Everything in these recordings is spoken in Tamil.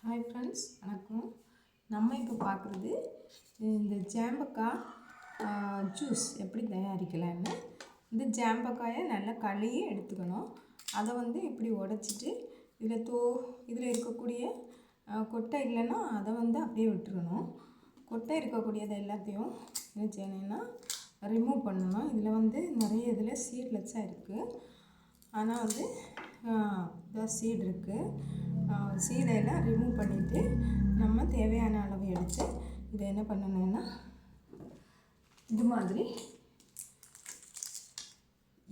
ஹாய் ஃப்ரெண்ட்ஸ், வணக்கம். நம்ம இப்போ பார்க்குறது இந்த ஜாம்பக்காய் ஜூஸ் எப்படி தயாரிக்கலான்னு. இந்த ஜாம்பக்காயை நல்லா கழுவி எடுத்துக்கணும். அதை இப்படி உடச்சிட்டு இதில் இருக்கக்கூடிய கொட்டை இல்லைன்னா அதை அப்படியே விட்டுறணும். கொட்டை இருக்கக்கூடியதை எல்லாத்தையும் என்ன செய்யணும்னா ரிமூவ் பண்ணணும். இதில் நிறைய இதில் சீட்லெஸ்ஸாக இருக்குது. ஆனால் சீடு இருக்குது. சீடையெல்லாம் ரிமூவ் பண்ணிவிட்டு நம்ம தேவையான அளவு எடுத்து இதை என்ன பண்ணணும்னா இது மாதிரி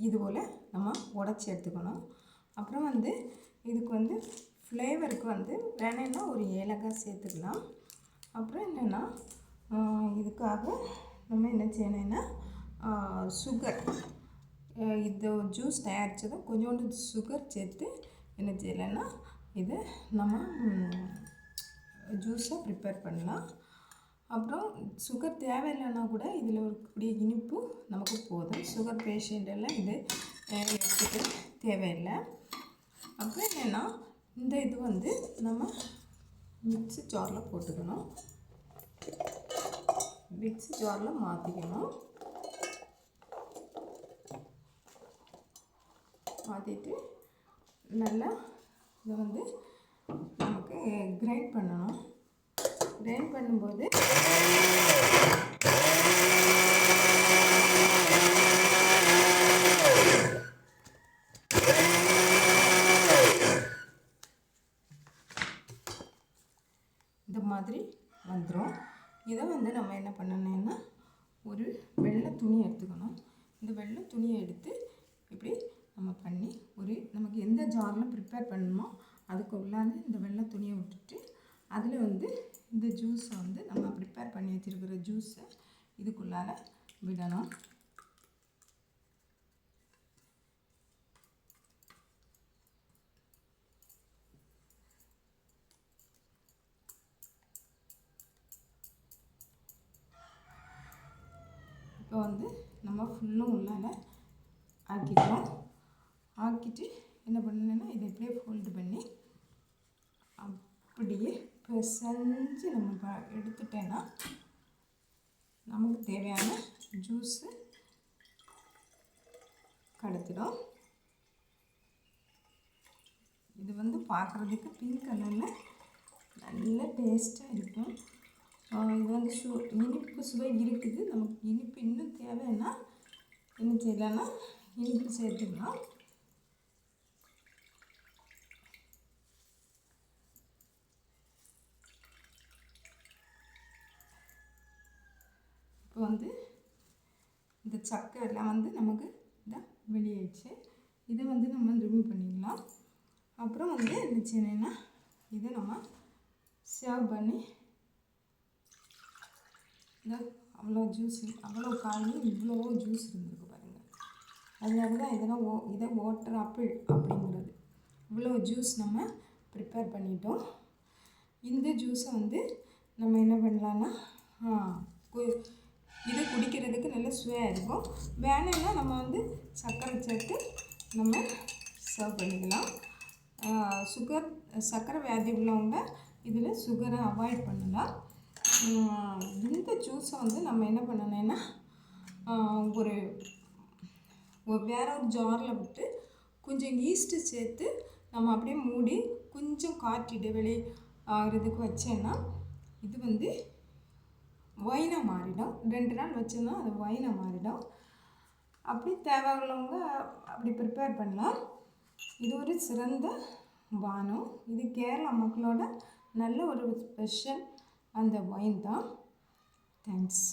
இது போல் நம்ம உடச்சி எடுத்துக்கணும். அப்புறம் இதுக்கு ஃப்ளேவருக்கு வேணும்னா ஒரு ஏலக்காய் சேர்த்துக்கலாம். அப்புறம் என்னென்னா இதுக்காக நம்ம என்ன செய்யணும்னா சுகர், இந்த ஜூஸ் தயாரித்ததும் கொஞ்சோண்டு சுகர் சேர்த்து என்ன செய்யலைன்னா இது நம்ம ஜூஸை ப்ரிப்பேர் பண்ணலாம். அப்புறம் சுகர் தேவையில்லைன்னா கூட இதில் இருக்கக்கூடிய இனிப்பு நமக்கு போதும். சுகர் பேஷண்ட்டெல்லாம் இது எடுத்துக்க தேவையில்லை. அப்புறம் என்னென்னா இந்த இது நம்ம மிக்ஸி ஜாரில் போட்டுக்கணும். மிக்ஸி ஜாரில் மாற்றிக்கணும். மாற்றிட்டு நல்லா இதை நமக்கு கிரைண்ட் பண்ணணும். கிரைண்ட் பண்ணும்போது இந்த மாதிரி வந்துடும். இதை நம்ம என்ன பண்ணணும்னா ஒரு வெள்ளை துணி எடுத்துக்கணும். இந்த வெள்ளை துணியை எடுத்து இப்படி நம்ம பண்ணி நமக்கு எந்த ஜாரில் ப்ரிப்பேர் பண்ணணுமோ அதுக்கு உள்ளார இந்த வெள்ளை துணியை விட்டுட்டு அதில் இந்த ஜூஸை நம்ம ப்ரிப்பேர் பண்ணி வச்சுருக்கிற ஜூஸை இதுக்குள்ளார விடணும். இப்போ நம்ம ஃபுல்லும் உள்ளார ஆக்கிக்கலாம். ஆக்கிட்டு என்ன பண்ணணுன்னா இதை இப்படியே ஃபோல்டு பண்ணி அப்படியே பிசைஞ்சு நம்ம எடுத்துட்டேன்னா நமக்கு தேவையான ஜூஸு கிடைச்சிடும். இது பார்க்குறதுக்கு பிங்க் கலரில் நல்ல டேஸ்ட்டாக இருக்கும். இது இனிப்பு சுவை இருக்குது. நமக்கு இனிப்பு இன்னும் தேவைன்னா என்ன செய்யலாம்னா இனிப்பு சேர்த்துக்கலாம். இப்போ இந்த சக்கரைலாம் நமக்கு இதான் வெளியாயிடுச்சு. இதை நம்ம ரிமூவ் பண்ணிடலாம். அப்புறம் என்ன செய்யணும்னா இதை நம்ம சர்வ் பண்ணி இந்த அவ்வளோ ஜூஸ், அவ்வளோ காலையும் இவ்வளோ ஜூஸ் இருந்திருக்கு பாருங்கள். அதனால தான் இதை வாட்டர் ஆப்பிள் அப்படிங்கிறது. இவ்வளோ ஜூஸ் நம்ம ப்ரிப்பேர் பண்ணிட்டோம். இந்த ஜூஸை நம்ம என்ன பண்ணலான்னா இது குடிக்கிறதுக்கு நல்ல சுவையாக இருக்கும். வேணும்னா நம்ம சர்க்கரை சேர்த்து நம்ம சர்வ் பண்ணிக்கலாம். சர்க்கரை வியாதி உள்ளவங்க இதில் சுகரை அவாய்ட் பண்ணலாம். இந்த ஜூஸை நம்ம என்ன பண்ணணும்னா வேற ஒரு ஜாரில் விட்டு கொஞ்சம் ஈஸ்ட்டு சேர்த்து நம்ம அப்படியே மூடி கொஞ்சம் காற்று இடைவெளி ஆகிறதுக்கு வச்சேன்னா இது ஒயினாக மாறிடும். 2 நாள் வச்சோன்னா அது ஒயினாக மாறிடும். அப்படி தேவையுள்ளவங்க அப்படி ப்ரிப்பேர் பண்ணலாம். இது ஒரு சிறந்த பானம். இது கேரளா மக்களோட நல்ல ஒரு ஸ்பெஷல் அந்த ஒயின் தான். தேங்க்ஸ்.